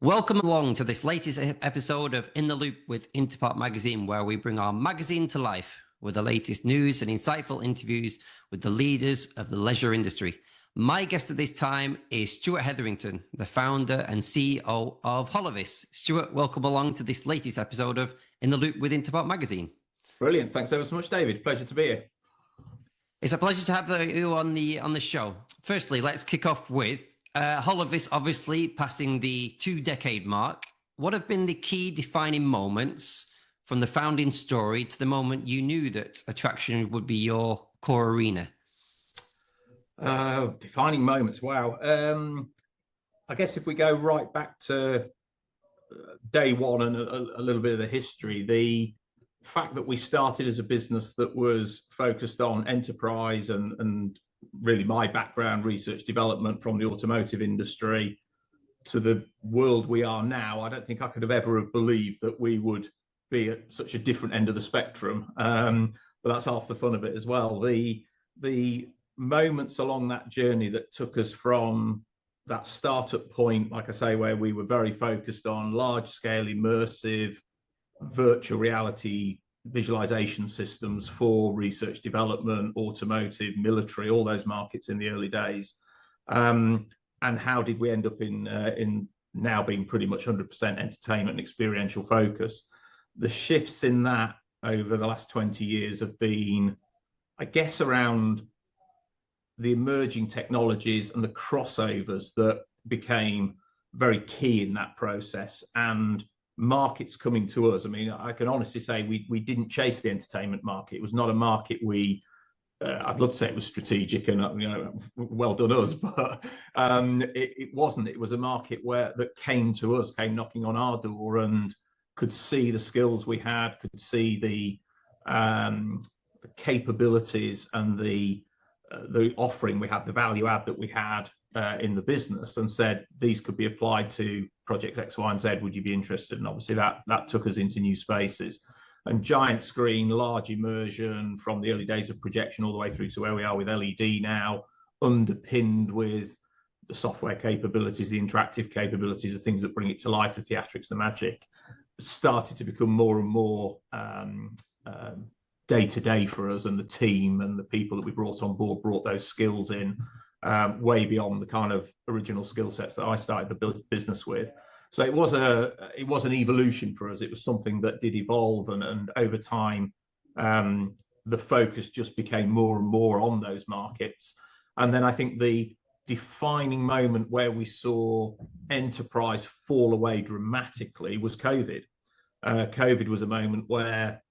Welcome along to this latest episode of In the Loop with InterPark Magazine, where we bring our magazine to life with the latest news and insightful interviews with the leaders of the leisure industry. My guest at this time is Stuart Hetherington, the founder and CEO of Holovis. Stuart, welcome along to this latest episode of In the Loop with InterPark Magazine. Brilliant. Thanks ever so much, David. Pleasure to be here. It's a pleasure to have you on the show. Firstly, let's kick off with Holovis obviously passing the 2-decade mark. What have been the key defining moments from the founding story to the moment you knew that attraction would be your core arena? Defining moments. Wow. I guess if we go right back to day one and a little bit of the history, the fact that we started as a business that was focused on enterprise and really my background, research development from the automotive industry to the world we are now, I don't think I could have ever have believed that we would be at such a different end of the spectrum. But that's half the fun of it as well. The moments along that journey that took us from that startup point, like I say, where we were very focused on large scale immersive virtual reality visualization systems for research development, automotive, military, all those markets in the early days. And how did we end up in now being pretty much 100% entertainment and experiential focus? The shifts in that over the last 20 years have been, I guess, around the emerging technologies and the crossovers that became very key in that process, and markets coming to us. I mean, I can honestly say we didn't chase the entertainment market. It was not a market I'd love to say it was strategic and well done us, but it wasn't. It was a market that came to us, came knocking on our door, and could see the skills we had, could see the capabilities and the offering we had, the value add that we had in the business, and said these could be applied to projects X, Y, and Z. Would you be interested? And obviously that took us into new spaces. And giant screen, large immersion, from the early days of projection all the way through to where we are with LED now, underpinned with the software capabilities, the interactive capabilities, the things that bring it to life, the theatrics, the magic, started to become more and more day-to-day for us. And the team and the people that we brought on board brought those skills in way beyond the kind of original skill sets that I started the business with. So it was an evolution for us. It was something that did evolve, and over time, the focus just became more and more on those markets. And then I think the defining moment where we saw enterprise fall away dramatically was COVID. COVID was a moment where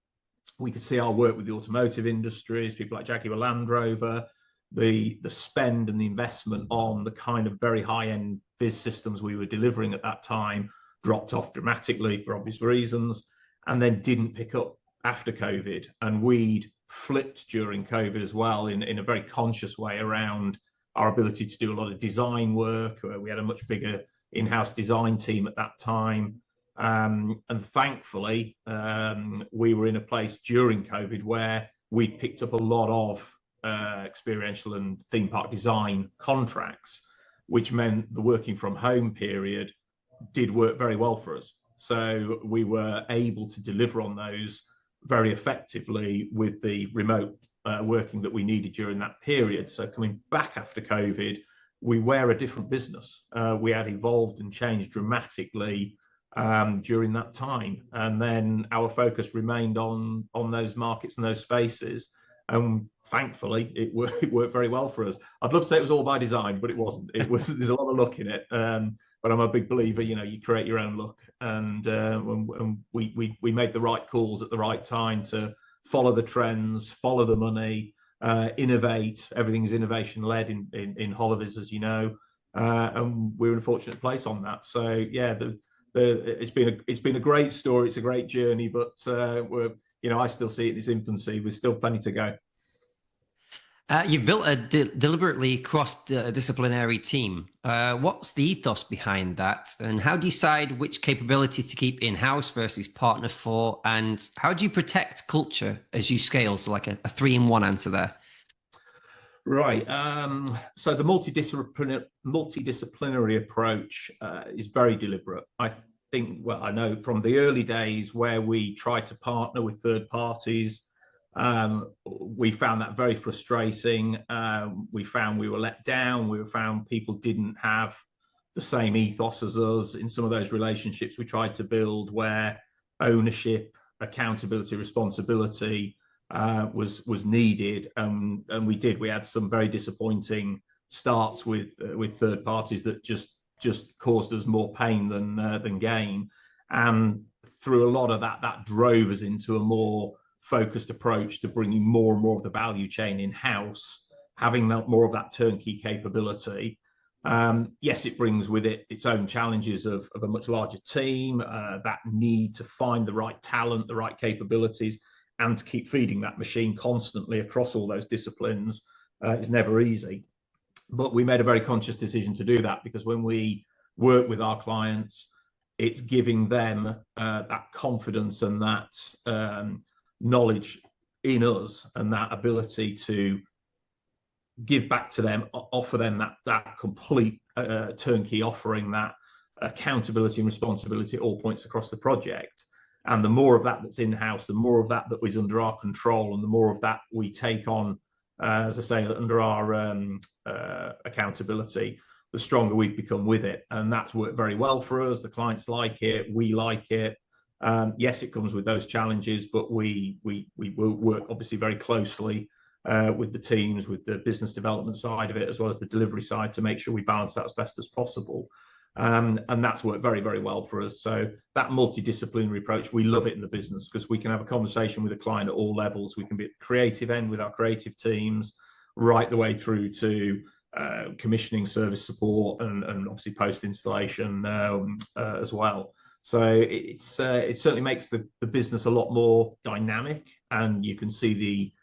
we could see our work with the automotive industries, people like Jaguar Land Rover, the spend and the investment on the kind of very high-end biz systems we were delivering at that time dropped off dramatically for obvious reasons, and then didn't pick up after COVID. And we'd flipped during COVID as well in a very conscious way around our ability to do a lot of design work. We had a much bigger in-house design team at that time. And thankfully, we were in a place during COVID where we'd picked up a lot of experiential and theme park design contracts, which meant the working from home period did work very well for us. So we were able to deliver on those very effectively with the remote working that we needed during that period. So coming back after COVID, we were a different business. We had evolved and changed dramatically during that time. And then our focus remained on those markets and those spaces. And thankfully, it worked very well for us. I'd love to say it was all by design, but it wasn't. There's a lot of luck in it. But I'm a big believer, you create your own luck. And we made the right calls at the right time to follow the trends, follow the money, innovate. Everything's innovation led in Holovis, as you know, and we're in a fortunate place on that. So yeah, it's been a great story. It's a great journey, but I still see it in its infancy. There's still plenty to go. You've built a deliberately cross-disciplinary team. What's the ethos behind that? And how do you decide which capabilities to keep in-house versus partner for? And how do you protect culture as you scale? So like a 3-in-1 answer there. Right. So the multidisciplinary approach is very deliberate. I know from the early days where we tried to partner with third parties, we found that very frustrating. We found we were let down. We found people didn't have the same ethos as us in some of those relationships we tried to build, where ownership, accountability, responsibility was needed, and we had some very disappointing starts with third parties that just caused us more pain than gain. And through a lot of that drove us into a more focused approach to bringing more and more of the value chain in-house, having more of that turnkey capability. Yes, it brings with it its own challenges of a much larger team, that need to find the right talent, the right capabilities, and to keep feeding that machine constantly across all those disciplines is never easy. But we made a very conscious decision to do that, because when we work with our clients, it's giving them that confidence and that knowledge in us, and that ability to give back to them, offer them that complete turnkey offering, that accountability and responsibility at all points across the project. And the more of that that's in-house, the more of that is under our control, and the more of that we take on, as I say, under our accountability, the stronger we've become with it. And that's worked very well for us. The clients like it. We like it. Yes, it comes with those challenges, but we will work obviously very closely with the teams, with the business development side of it, as well as the delivery side, to make sure we balance that as best as possible. And that's worked very, very well for us. So that multidisciplinary approach, we love it in the business, because we can have a conversation with a client at all levels. We can be at the creative end with our creative teams, right the way through to commissioning, service support, and obviously post-installation as well. So it certainly makes the business a lot more dynamic, and you can see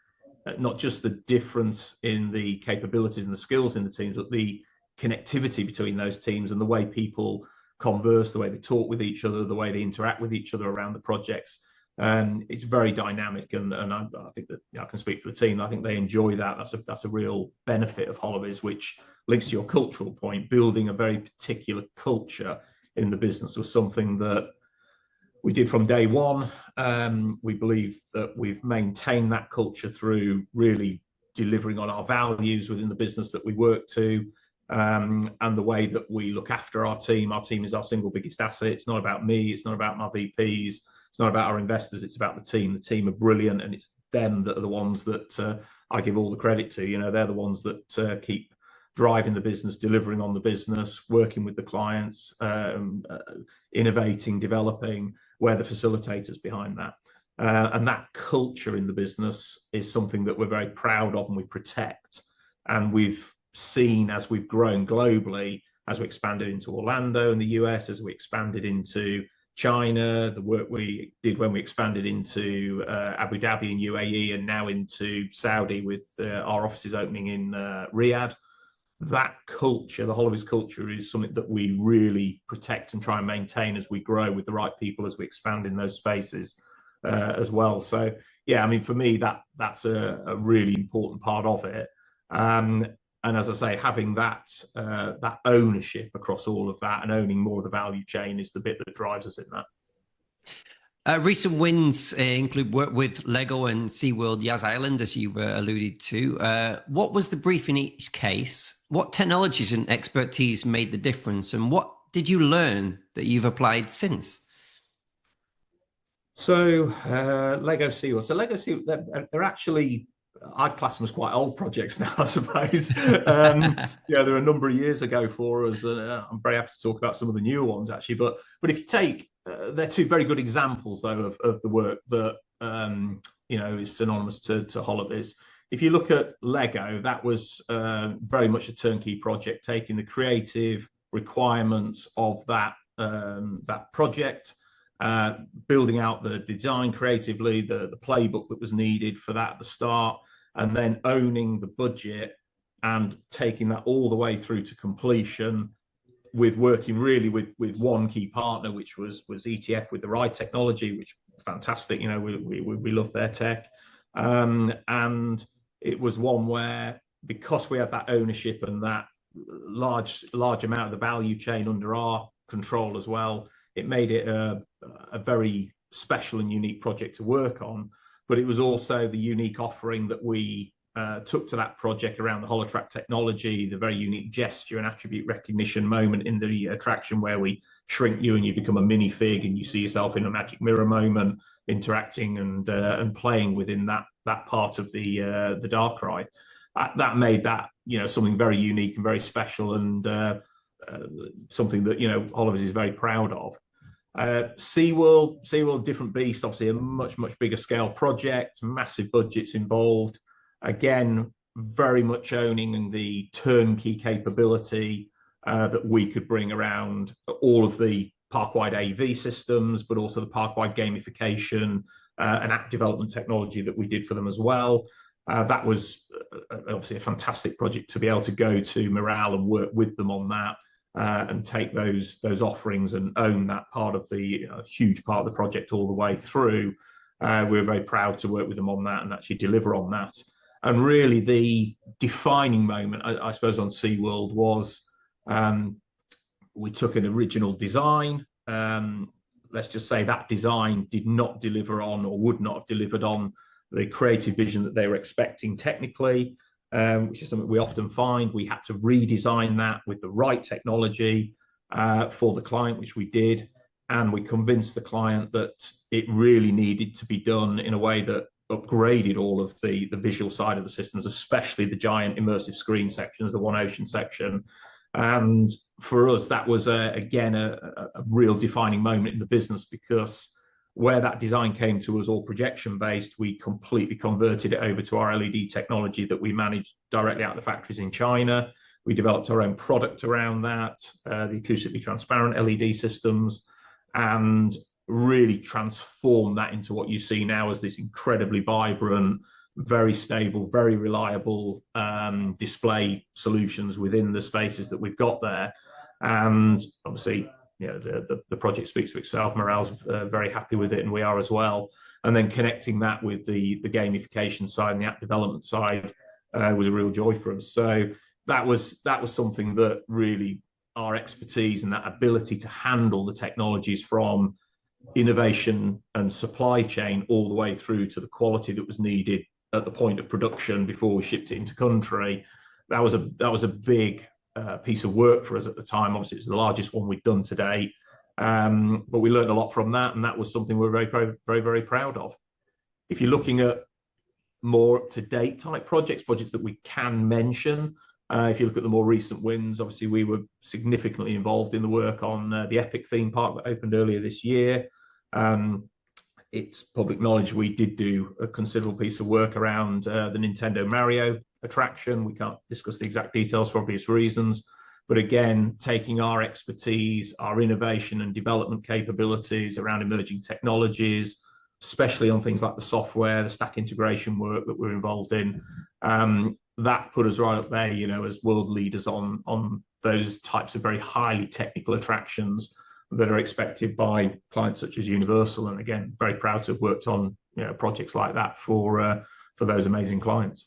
not just the difference in the capabilities and the skills in the teams, but the connectivity between those teams, and the way people converse, the way they talk with each other, the way they interact with each other around the projects. It's very dynamic, and I think that I can speak for the team. I think they enjoy that. That's a real benefit of Holovis, which links to your cultural point. Building a very particular culture in the business was something that we did from day one. We believe that we've maintained that culture through really delivering on our values within the business that we work to, and the way that we look after our team. Our team is our single biggest asset. It's not about me. It's not about my VPs. It's not about our investors. It's about the team. The team are brilliant, and it's them that are the ones that I give all the credit to. They're the ones that keep driving the business, delivering on the business, working with the clients, innovating, developing. We're the facilitators behind that. And that culture in the business is something that we're very proud of and we protect. And we've seen, as we've grown globally, as we expanded into Orlando in the US, as we expanded into China, the work we did when we expanded into Abu Dhabi and UAE, and now into Saudi with our offices opening in Riyadh. That culture, the Holovis culture, is something that we really protect and try and maintain as we grow with the right people, as we expand in those spaces as well. So yeah, I mean, for me, that's a really important part of it. And as I say, having that ownership across all of that and owning more of the value chain is the bit that drives us in that. Recent wins include work with Lego and SeaWorld Yas Island, as you alluded to. What was the brief in each case? What technologies and expertise made the difference? And what did you learn that you've applied since? So Lego SeaWorld. So Lego SeaWorld, they're actually, I'd class them as quite old projects now, I suppose. Yeah, they're a number of years ago for us. I'm very happy to talk about some of the newer ones, actually. But if you take, they're two very good examples, though, of the work that is synonymous to Holovis. if you look at Lego, that was very much a turnkey project, taking the creative requirements of that project, building out the design creatively, the playbook that was needed for that at the start, and then owning the budget and taking that all the way through to completion, with working really with one key partner, which was ETF with the right technology, which fantastic. You know, we love their tech, and it was one where, because we had that ownership and that large amount of the value chain under our control as well, it made it a very special and unique project to work on. But it was also the unique offering that we took to that project around the holotrack technology, the very unique gesture and attribute recognition moment in the attraction where we shrink you and you become a minifig and you see yourself in a magic mirror moment, interacting and playing within that part of the dark ride. That made that, you know, something very unique and very special, and something that, you know, Holovis is very proud of. SeaWorld, different beast, obviously a much bigger scale project, massive budgets involved. Again, very much owning the turnkey capability that we could bring around all of the park-wide AV systems, but also the park-wide gamification and app development technology that we did for them as well. That was obviously a fantastic project to be able to go to Morale and work with them on that, and take those offerings and own that part of the huge part of the project all the way through. We're very proud to work with them on that and actually deliver on that. And really the defining moment, I suppose, on SeaWorld was we took an original design. Let's just say that design did not deliver on, or would not have delivered on, the creative vision that they were expecting technically, which is something we often find. We had to redesign that with the right technology for the client, which we did. And we convinced the client that it really needed to be done in a way that upgraded all of the visual side of the systems, especially the giant immersive screen sections, the One Ocean section. And for us, that was again a real defining moment in the business, because where that design came to us all projection based, we completely converted it over to our LED technology that we managed directly out of the factories in China. We developed our own product around that, the acoustically transparent LED systems, and really transform that into what you see now as this incredibly vibrant, very stable, very reliable display solutions within the spaces that we've got there. And obviously, you know, the project speaks for itself. Morale's very happy with it, and we are as well. And then connecting that with the gamification side and the app development side was a real joy for us. So that was something that really, our expertise and that ability to handle the technologies from innovation and supply chain all the way through to the quality that was needed at the point of production before we shipped it into country. That was a big piece of work for us at the time. Obviously, it's the largest one we've done to date, but we learned a lot from that, and that was something we're very proud of. If you're looking at more up-to-date type projects that we can mention, if you look at the more recent wins, obviously we were significantly involved in the work on the Epic theme park that opened earlier this year. It's public knowledge we did do a considerable piece of work around the Nintendo Mario attraction. We can't discuss the exact details for obvious reasons, but again, taking our expertise, our innovation and development capabilities around emerging technologies, especially on things like the software, the stack integration work that we're involved in, that put us right up there, you know, as world leaders on those types of very highly technical attractions that are expected by clients such as Universal. And again, very proud to have worked on, you know, projects like that for those amazing clients.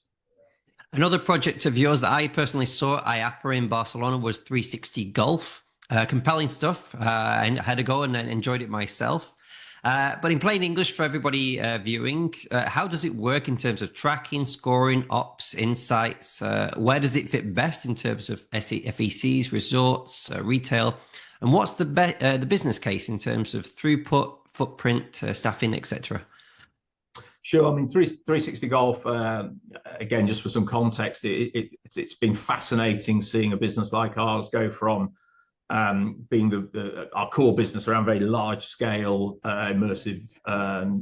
Another project of yours that I personally saw at IAPA in Barcelona was 360 Golf. Compelling stuff. I had a go and enjoyed it myself. But in plain English for everybody viewing, how does it work in terms of tracking, scoring, ops, insights? Where does it fit best in terms of FECs, resorts, retail? And what's the business case in terms of throughput, footprint, staffing, etc.? Sure. I mean, 360 Golf, again, just for some context, it's been fascinating seeing a business like ours go from being our core business around very large scale immersive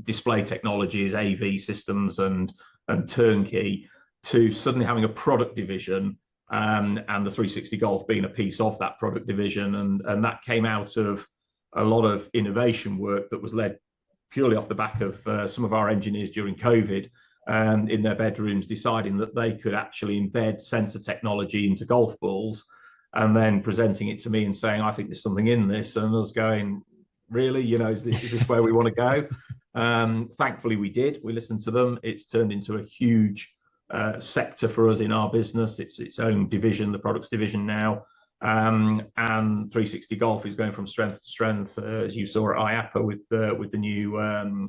display technologies, AV systems and turnkey, to suddenly having a product division, and the 360 Golf being a piece of that product division. And that came out of a lot of innovation work that was led purely off the back of some of our engineers during COVID, in their bedrooms, deciding that they could actually embed sensor technology into golf balls, and then presenting it to me and saying, I think there's something in this. And I was going, really, is this where we want to go? Thankfully we did. We listened to them. It's turned into a huge sector for us in our business. It's its own division, the products division now. And 360 Golf is going from strength to strength, as you saw at IAPA with the new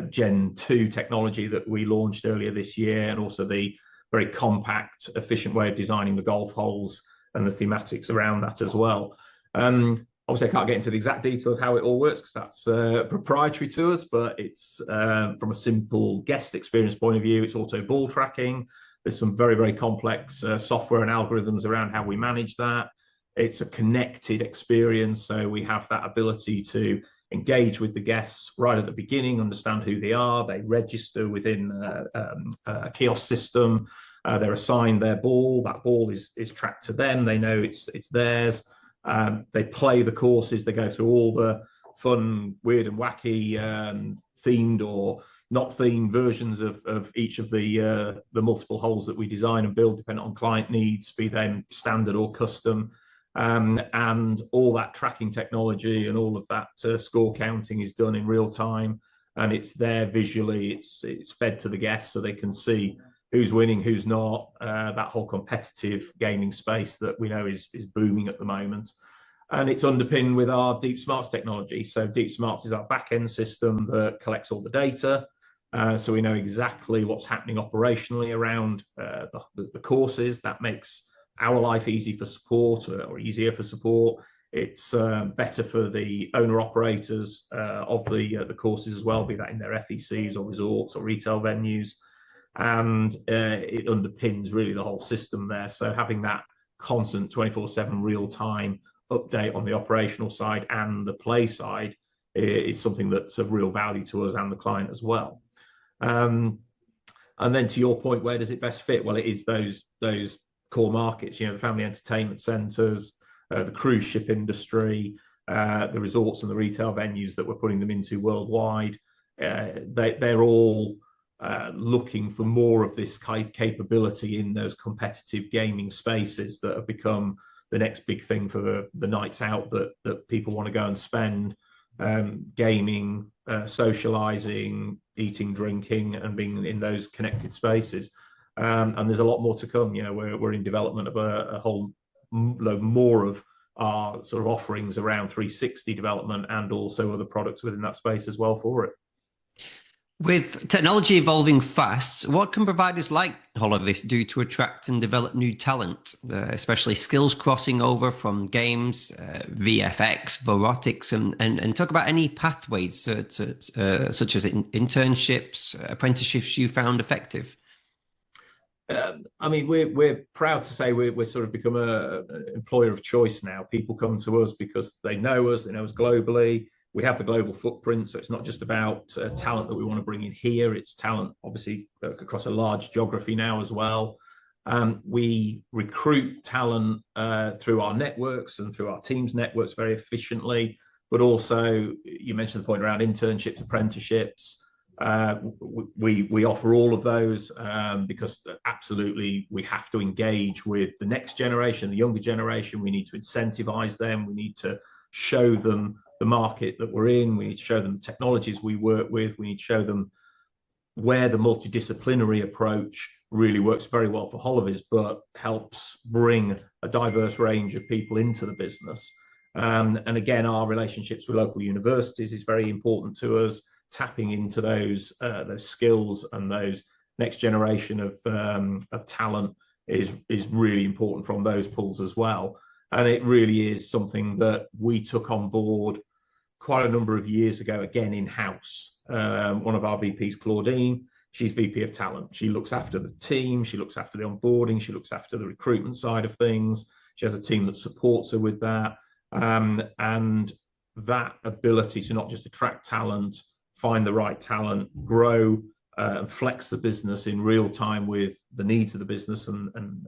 Gen 2 technology that we launched earlier this year, and also the very compact, efficient way of designing the golf holes and the thematics around that as well. Obviously, I can't get into the exact detail of how it all works because that's proprietary to us, but it's from a simple guest experience point of view, it's auto ball tracking. There's some very, very complex software and algorithms around how we manage that. It's a connected experience, so we have that ability to engage with the guests right at the beginning, understand who they are. They register within a kiosk system. They're assigned their ball. That ball is tracked to them. They know it's theirs. They play the courses. They go through all the fun, weird and wacky themed or not themed versions of each of the multiple holes that we design and build, depending on client needs, be them standard or custom. And all that tracking technology and all of that score counting is done in real time, and it's there visually. It's fed to the guests so they can see who's winning, who's not. That whole competitive gaming space that we know is booming at the moment. And it's underpinned with our Deep Smarts technology. So Deep Smarts is our back-end system that collects all the data. So we know exactly what's happening operationally around the courses. That makes our life easy for support, or easier for support. It's better for the owner operators of the courses as well, be that in their FECs or resorts or retail venues. And it underpins really the whole system there. So having that constant 24/7 real-time update on the operational side and the play side is something that's of real value to us and the client as well. And then to your point, where does it best fit? Well, it is those core markets, the family entertainment centres, the cruise ship industry, the resorts and the retail venues that we're putting them into worldwide. They're all looking for more of this capability in those competitive gaming spaces that have become the next big thing for the nights out that people want to go and spend, gaming, socializing, eating, drinking, and being in those connected spaces. And there's a lot more to come. We're in development of a whole load more of our sort of offerings around 360 development and also other products within that space as well for it. With technology evolving fast, what can providers like Holovis do to attract and develop new talent, especially skills crossing over from games, VFX, robotics, and talk about any pathways such as internships, apprenticeships you found effective? I mean, we're proud to say we're sort of become an employer of choice now. People come to us because they know us globally. We have the global footprint, so it's not just about talent that we want to bring in here. It's talent, obviously, across a large geography now as well. We recruit talent through our networks and through our teams' networks very efficiently, but also, you mentioned the point around internships, apprenticeships. We offer all of those because absolutely we have to engage with the next generation, the younger generation. We need to incentivize them. We need to show them the market that we're in. We need to show them the technologies we work with. We need to show them where the multidisciplinary approach really works very well for Holovis, but helps bring a diverse range of people into the business. And again, our relationships with local universities is very important to us. Tapping into those skills and those next generation of talent is really important from those pools as well. And it really is something that we took on board quite a number of years ago, again, in-house. One of our VPs, Claudine, she's VP of talent. She looks after the team. She looks after the onboarding. She looks after the recruitment side of things. She has a team that supports her with that. And that ability to not just attract talent, find the right talent, grow and flex the business in real time with the needs of the business and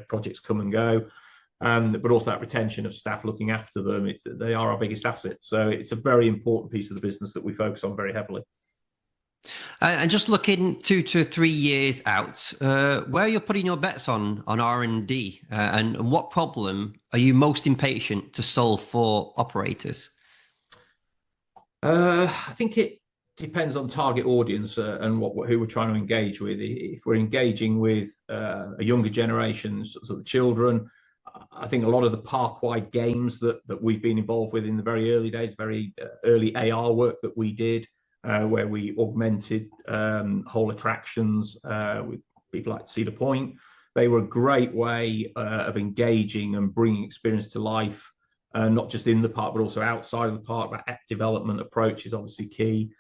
projects come and go. But also that retention of staff, looking after them. They are our biggest asset. So it's a very important piece of the business that we focus on very heavily. And just looking 2 to 3 years out, where you're putting your bets on R&D, and what problem are you most impatient to solve for operators? I think it depends on target audience and who we're trying to engage with. If we're engaging with a younger generation, sort of the children, I think a lot of the park-wide games that we've been involved with in the very early days, very early AR work that we did, where we augmented whole attractions with people like Cedar Point. They were a great way of engaging and bringing experience to life, not just in the park, but also outside of the park. That app development approach is obviously key.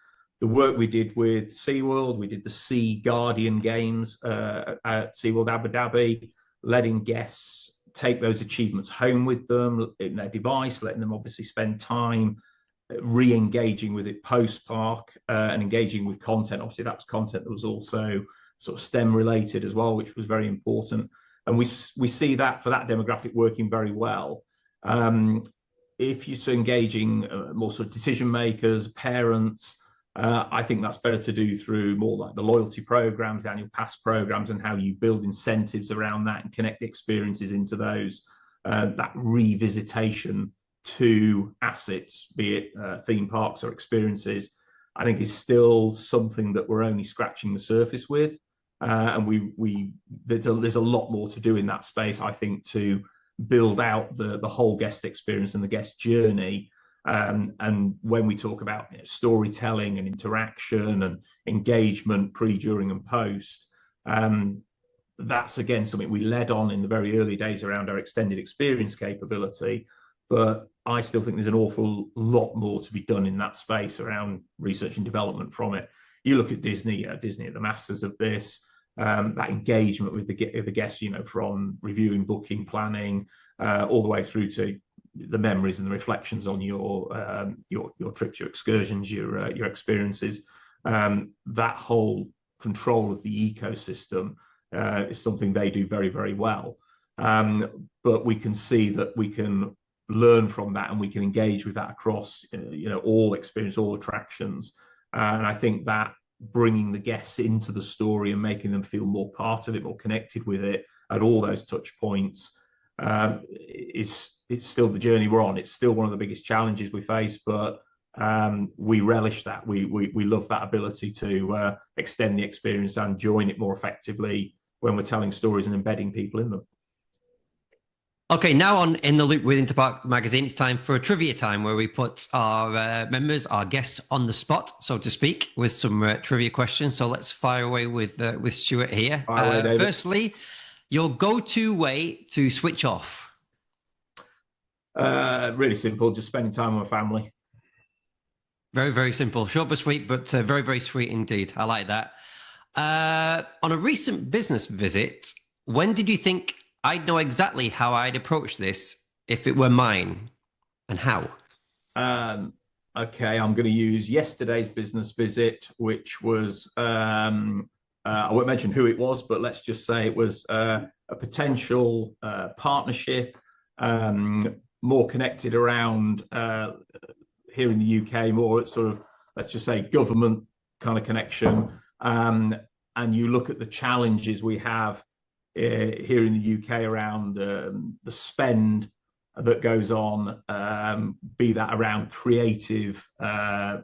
The work we did with SeaWorld, we did the Sea Guardian games at SeaWorld Abu Dhabi, letting guests take those achievements home with them in their device, letting them obviously spend time re-engaging with it post-park and engaging with content. Obviously, that was content that was also sort of STEM related as well, which was very important. And we see that for that demographic working very well. If you're engaging more sort of decision makers, parents, I think that's better to do through more like the loyalty programs, the annual pass programs, and how you build incentives around that and connect the experiences into those. That revisitation to assets, be it theme parks or experiences, I think is still something that we're only scratching the surface with. And there's a lot more to do in that space, I think, to build out the whole guest experience and the guest journey. And when we talk about storytelling and interaction and engagement pre, during, and post, that's again something we led on in the very early days around our extended experience capability. But I still think there's an awful lot more to be done in that space around research and development from it. You look at Disney, Disney at the masters of this, that engagement with the guests, from reviewing, booking, planning, all the way through to the memories and the reflections on your trips, your excursions, your experiences. That whole control of the ecosystem is something they do very, very well. But we can see that we can learn from that and we can engage with that across all experience, all attractions. And I think that bringing the guests into the story and making them feel more part of it, more connected with it at all those touch points, it's still the journey we're on. It's still one of the biggest challenges we face, but we relish that. We love that ability to extend the experience and join it more effectively when we're telling stories and embedding people in them. Okay, now on In the Loop with InterPark Magazine, it's time for a trivia time where we put our members, our guests on the spot, so to speak, with some trivia questions. So let's fire away with Stuart here. Firstly, your go-to way to switch off? Really simple, just spending time with my family. Very, very simple. Short but sweet, but very, very sweet indeed. I like that. On a recent business visit, when did you think I'd know exactly how I'd approach this if it were mine, and how? Okay, I'm going to use yesterday's business visit, which was, I won't mention who it was, but let's just say it was a potential partnership, more connected around here in the UK, more sort of, let's just say, government kind of connection. And you look at the challenges we have here in the UK around the spend that goes on, be that around creative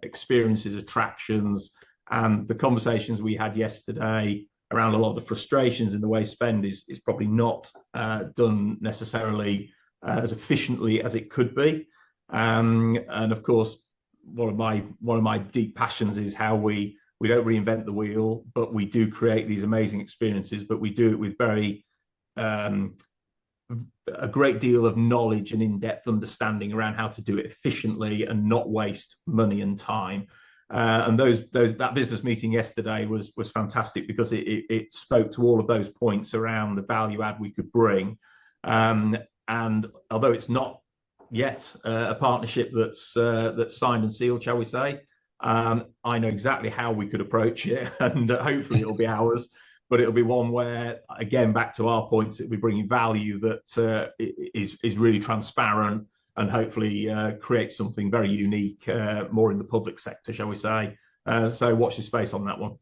experiences, attractions, and the conversations we had yesterday around a lot of the frustrations in the way spend is probably not done necessarily as efficiently as it could be. And of course, one of my deep passions is how we don't reinvent the wheel, but we do create these amazing experiences, but we do it with very a great deal of knowledge and in-depth understanding around how to do it efficiently and not waste money and time. And that business meeting yesterday was fantastic because it spoke to all of those points around the value add we could bring. And although it's not yet a partnership that's signed and sealed, shall we say, I know exactly how we could approach it, and hopefully it'll be ours. But it'll be one where, again, back to our points, it'll be bringing value that is really transparent and hopefully creates something very unique, more in the public sector, shall we say. So watch this space on that one.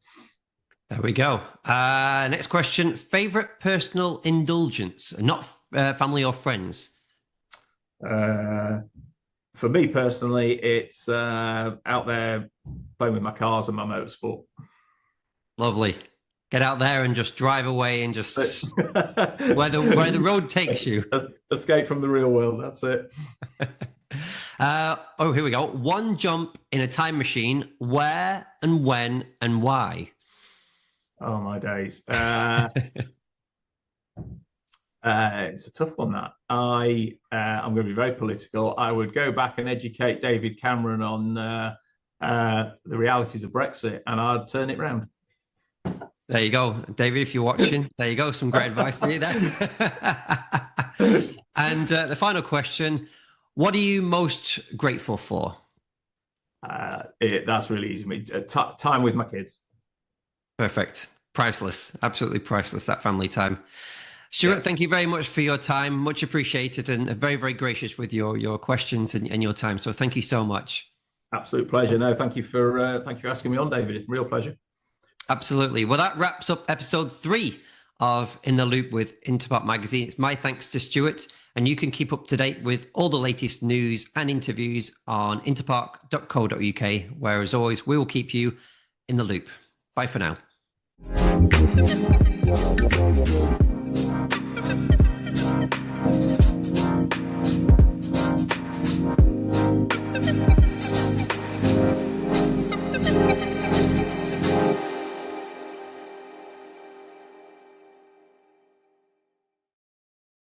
There we go. Next question. Favorite personal indulgence, not family or friends? For me personally, it's out there playing with my cars and my motorsport. Lovely. Get out there and just drive away and just where the road takes you. Escape from the real world. That's it. Here we go. One jump in a time machine. Where and when and why? Oh my days. It's a tough one, that. I'm going to be very political. I would go back and educate David Cameron on the realities of Brexit, and I'd turn it round. There you go, David, if you're watching. There you go, some great advice for you there. And the final question, what are you most grateful for? That's really easy. Time with my kids. Perfect. Priceless. Absolutely priceless, that family time. Stuart, thank you very much for your time. Much appreciated, and very, very gracious with your questions and your time. So thank you so much. Absolute pleasure. No, thank you for asking me on, David. Real pleasure. Absolutely. Well, that wraps up episode 3 of In the Loop with InterPark Magazine. It's my thanks to Stuart, and you can keep up to date with all the latest news and interviews on interpark.co.uk, where, as always, we will keep you in the loop. Bye for now.